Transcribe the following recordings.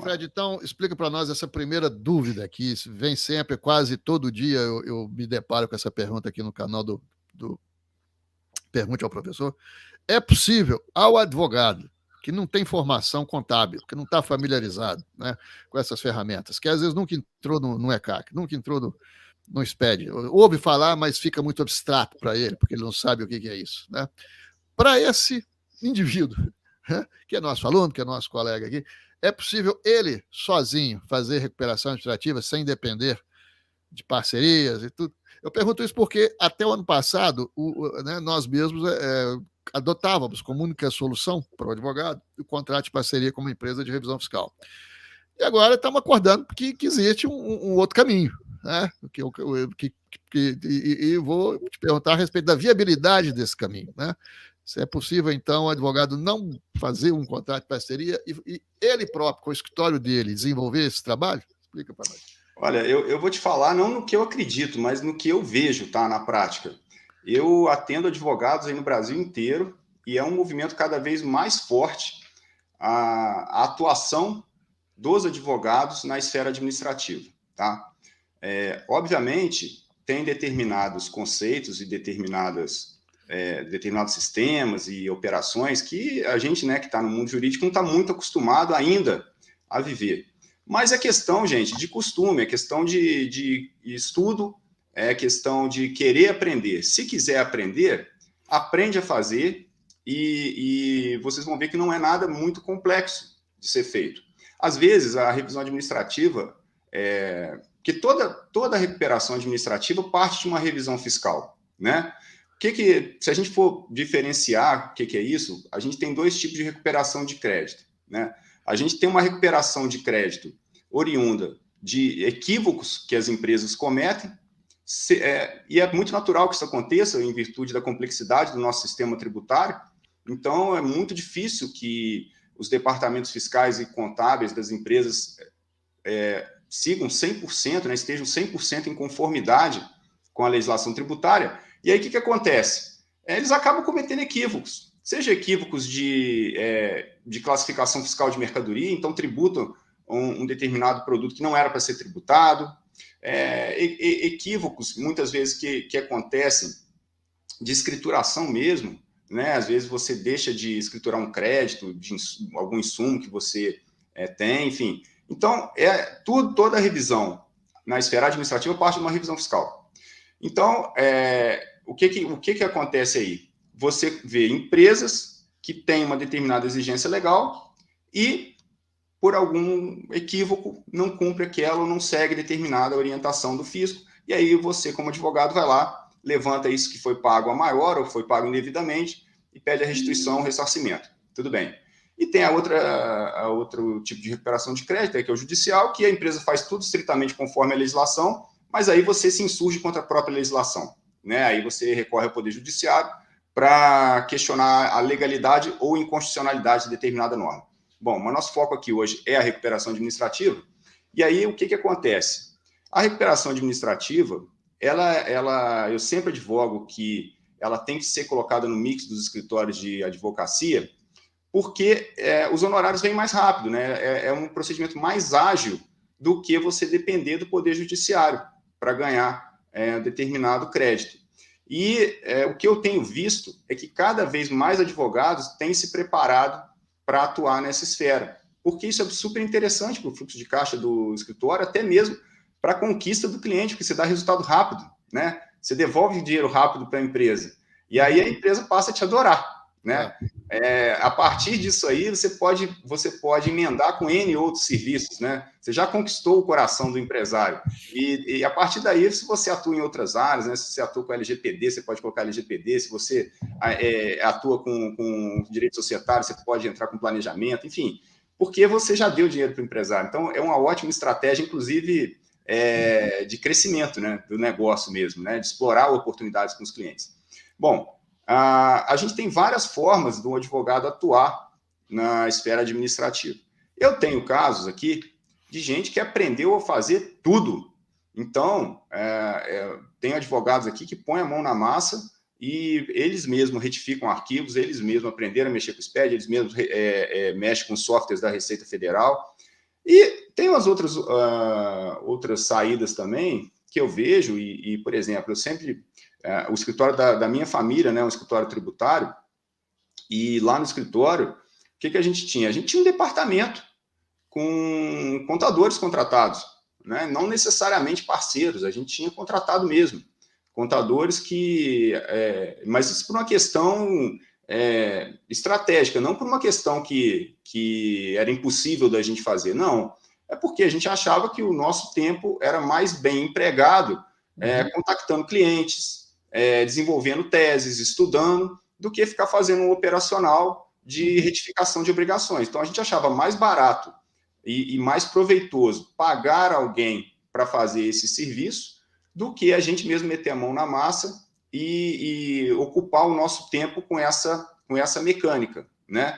Fred, então explica para nós essa primeira dúvida aqui. Vem sempre, quase todo dia eu me deparo com essa pergunta aqui no canal do Pergunte ao Professor. É possível ao advogado que não tem formação contábil, que não está familiarizado, né, com essas ferramentas, que às vezes nunca entrou no ECAC, nunca entrou no SPED, ouve falar, mas fica muito abstrato para ele, porque ele não sabe o que é isso, né? Para esse indivíduo, né, que é nosso aluno, que é nosso colega aqui, é possível ele, sozinho, fazer recuperação administrativa sem depender de parcerias e tudo? Eu pergunto isso porque até o ano passado, né, nós mesmos adotávamos como única solução para o advogado o contrato de parceria com uma empresa de revisão fiscal. E agora estamos acordando que existe um outro caminho, né? E vou te perguntar a respeito da viabilidade desse caminho, né? Se é possível, então, o advogado não fazer um contrato de parceria e ele próprio, com o escritório dele, desenvolver esse trabalho? Explica para nós. Olha, eu vou te falar não no que eu acredito, mas no que eu vejo, tá, na prática. Eu atendo advogados aí no Brasil inteiro e é um movimento cada vez mais forte a atuação dos advogados na esfera administrativa, tá? Obviamente, tem determinados conceitos e determinados sistemas e operações que a gente, né, que está no mundo jurídico, não está muito acostumado ainda a viver. Mas é questão, gente, de costume, é questão de estudo, é questão de querer aprender. Se quiser aprender, aprende a fazer e vocês vão ver que não é nada muito complexo de ser feito. Às vezes, a revisão administrativa, que toda recuperação administrativa parte de uma revisão fiscal, né? Se a gente for diferenciar o que é isso, a gente tem dois tipos de recuperação de crédito, né? A gente tem uma recuperação de crédito oriunda de equívocos que as empresas cometem, e é muito natural que isso aconteça em virtude da complexidade do nosso sistema tributário. Então, é muito difícil que os departamentos fiscais e contábeis das empresas sigam 100%, né, estejam 100% em conformidade com a legislação tributária. E aí, o que acontece? Eles acabam cometendo equívocos, seja equívocos de classificação fiscal de mercadoria, então tributam um determinado produto que não era para ser tributado, equívocos, muitas vezes, que acontecem de escrituração mesmo, né? Às vezes você deixa de escriturar um crédito, de algum insumo que você tem, enfim. Então, toda a revisão na esfera administrativa parte de uma revisão fiscal. Então, o que acontece aí? Você vê empresas que têm uma determinada exigência legal e, por algum equívoco, não cumpre aquela ou não segue determinada orientação do fisco, e aí você, como advogado, vai lá, levanta isso que foi pago a maior ou foi pago indevidamente e pede a restituição, o ressarcimento. Tudo bem. E tem a outro tipo de recuperação de crédito, que é o judicial, que a empresa faz tudo estritamente conforme a legislação, mas aí você se insurge contra a própria legislação, né? Aí você recorre ao Poder Judiciário para questionar a legalidade ou inconstitucionalidade de determinada norma. Bom, mas nosso foco aqui hoje é a recuperação administrativa, e aí o que acontece? A recuperação administrativa, eu sempre advogo que ela tem que ser colocada no mix dos escritórios de advocacia, porque os honorários vêm mais rápido, né? É um procedimento mais ágil do que você depender do Poder Judiciário para ganhar determinado crédito. E o que eu tenho visto é que cada vez mais advogados têm se preparado para atuar nessa esfera, porque isso é super interessante para o fluxo de caixa do escritório, até mesmo para a conquista do cliente, porque você dá resultado rápido, né? Você devolve dinheiro rápido para a empresa, e aí a empresa passa a te adorar, né? A partir disso aí, você pode emendar com N outros serviços, né? Você já conquistou o coração do empresário. E a partir daí, se você atua em outras áreas, né? Se você atua com LGPD, você pode colocar LGPD. Se você atua com direito societário, você pode entrar com planejamento, enfim. Porque você já deu dinheiro para o empresário. Então, é uma ótima estratégia, inclusive, de crescimento, né? Do negócio mesmo, né? De explorar oportunidades com os clientes. Bom, a gente tem várias formas do advogado atuar na esfera administrativa. Eu tenho casos aqui de gente que aprendeu a fazer tudo. Então, tem advogados aqui que põem a mão na massa e eles mesmos retificam arquivos, eles mesmos aprenderam a mexer com o SPED, eles mesmos mexem com softwares da Receita Federal. E tem umas outras saídas também que eu vejo, por exemplo, eu sempre... o escritório da minha família, né, um escritório tributário, e lá no escritório, o que a gente tinha? A gente tinha um departamento com contadores contratados, né? Não necessariamente parceiros, a gente tinha contratado mesmo. Contadores mas isso por uma questão estratégica, não por uma questão que era impossível da gente fazer, não. É porque a gente achava que o nosso tempo era mais bem empregado contactando clientes, desenvolvendo teses, estudando, do que ficar fazendo um operacional de retificação de obrigações. Então, a gente achava mais barato e mais proveitoso pagar alguém para fazer esse serviço do que a gente mesmo meter a mão na massa e ocupar o nosso tempo com essa mecânica, né?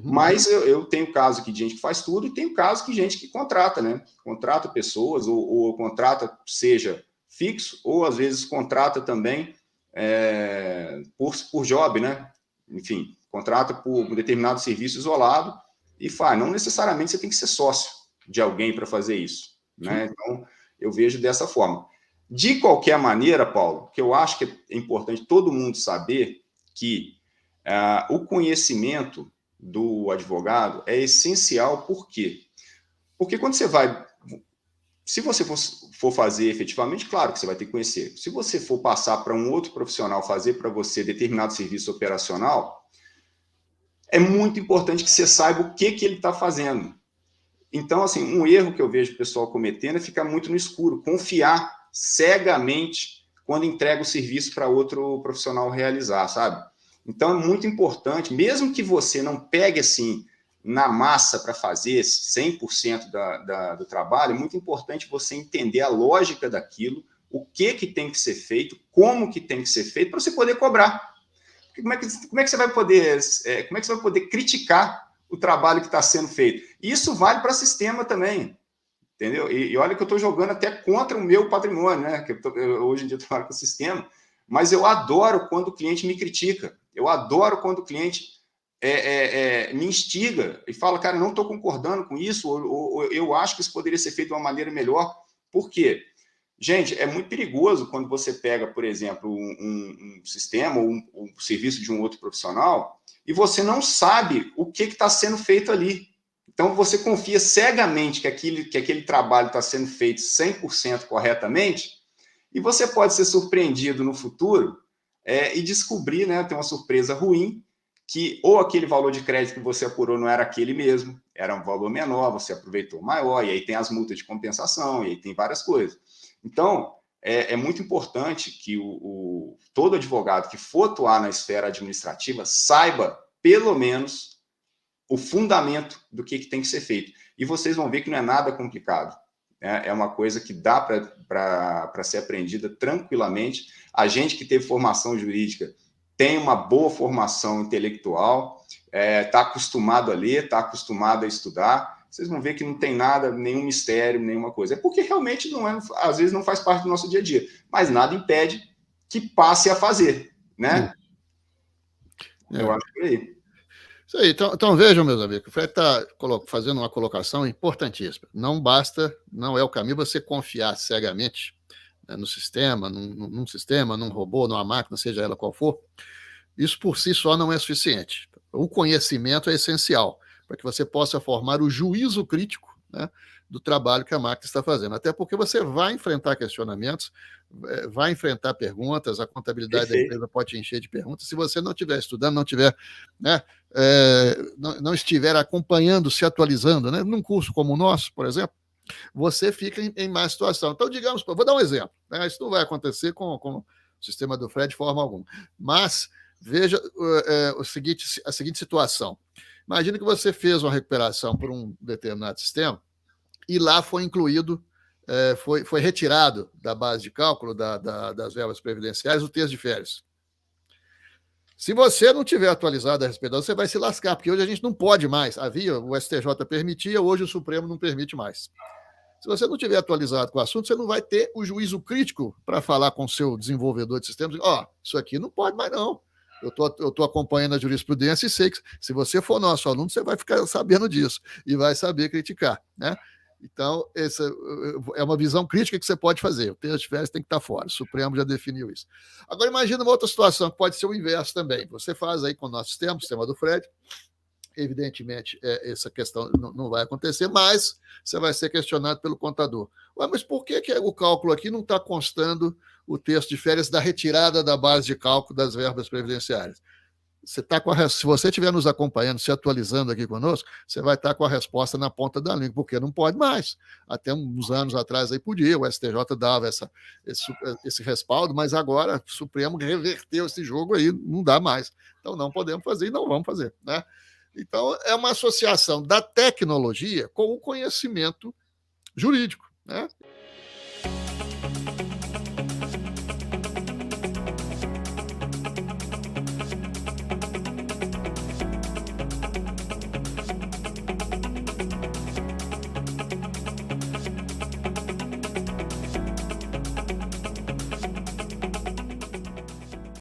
Mas eu tenho caso aqui de gente que faz tudo e tenho caso de gente que contrata, né? Contrata pessoas ou contrata, seja fixo, ou às vezes contrata também por job, né? Enfim, contrata por um determinado serviço isolado e faz. Não necessariamente você tem que ser sócio de alguém para fazer isso, né? Então, eu vejo dessa forma. De qualquer maneira, Paulo, que eu acho que é importante todo mundo saber que o conhecimento do advogado é essencial. Por quê? Porque quando você vai... Se você for fazer efetivamente, claro que você vai ter que conhecer. Se você for passar para um outro profissional fazer para você determinado serviço operacional, é muito importante que você saiba o que ele está fazendo. Então, assim, um erro que eu vejo o pessoal cometendo é ficar muito no escuro, confiar cegamente quando entrega o serviço para outro profissional realizar, sabe? Então, é muito importante, mesmo que você não pegue, assim, na massa para fazer 100% do trabalho, é muito importante você entender a lógica daquilo, o que tem que ser feito, como que tem que ser feito, para você poder cobrar. Porque como é que você vai poder criticar o trabalho que está sendo feito? Isso vale para sistema também, entendeu? E olha que eu estou jogando até contra o meu patrimônio, né? Hoje em dia eu trabalho com sistema, mas eu adoro quando o cliente me critica, eu adoro quando o cliente me instiga e fala, cara, não estou concordando com isso, ou eu acho que isso poderia ser feito de uma maneira melhor. Por quê? Gente, é muito perigoso quando você pega, por exemplo, um sistema ou um serviço de um outro profissional e você não sabe o que está sendo feito ali. Então, você confia cegamente que aquele trabalho está sendo feito 100% corretamente e você pode ser surpreendido no futuro e descobrir, né, ter uma surpresa ruim, que ou aquele valor de crédito que você apurou não era aquele mesmo, era um valor menor, você aproveitou maior, e aí tem as multas de compensação, e aí tem várias coisas. Então, é muito importante que todo advogado que for atuar na esfera administrativa saiba, pelo menos, o fundamento do que tem que ser feito. E vocês vão ver que não é nada complicado. Né? É uma coisa que dá para ser aprendida tranquilamente. A gente que teve formação jurídica tem uma boa formação intelectual, está acostumado a ler, está acostumado a estudar. Vocês vão ver que não tem nada, nenhum mistério, nenhuma coisa. É porque realmente às vezes não faz parte do nosso dia a dia. Mas nada impede que passe a fazer, né? Eu acho que é aí. Isso aí. Então vejam, meus amigos, o Fred está fazendo uma colocação importantíssima. Não basta, não é o caminho você confiar cegamente, né, no sistema, num sistema, num robô, numa máquina, seja ela qual for. Isso por si só não é suficiente. O conhecimento é essencial para que você possa formar o juízo crítico, né, do trabalho que a máquina está fazendo. Até porque você vai enfrentar questionamentos, vai enfrentar perguntas, a contabilidade da empresa pode te encher de perguntas. Se você não estiver estudando, não tiver, né, não estiver acompanhando, se atualizando, né, num curso como o nosso, por exemplo, você fica em má situação. Então, digamos, vou dar um exemplo, né, isso não vai acontecer com o sistema do Fred de forma alguma, mas veja a seguinte situação. Imagina que você fez uma recuperação por um determinado sistema e lá foi incluído, foi retirado da base de cálculo das verbas previdenciárias o texto de férias. Se você não tiver atualizado a respeito, você vai se lascar, porque hoje a gente não pode mais. O STJ permitia, hoje o Supremo não permite mais. Se você não tiver atualizado com o assunto, você não vai ter o juízo crítico para falar com o seu desenvolvedor de sistemas. Isso aqui não pode mais não. Eu estou acompanhando a jurisprudência e sei que se você for nosso aluno, você vai ficar sabendo disso e vai saber criticar, né? Então, essa é uma visão crítica que você pode fazer. O texto de férias tem que estar fora. O Supremo já definiu isso. Agora, imagina uma outra situação que pode ser o inverso também. Você faz aí com o nosso sistema do Fred. Evidentemente, essa questão não vai acontecer, mas você vai ser questionado pelo contador. Ué, mas por que o cálculo aqui não está constando o texto de férias da retirada da base de cálculo das verbas previdenciárias? Se você estiver nos acompanhando, se atualizando aqui conosco, você vai estar com a resposta na ponta da língua, porque não pode mais. Até uns anos atrás aí podia, o STJ dava esse respaldo, mas agora o Supremo reverteu esse jogo aí, não dá mais. Então não podemos fazer e não vamos fazer, né? Então é uma associação da tecnologia com o conhecimento jurídico, né?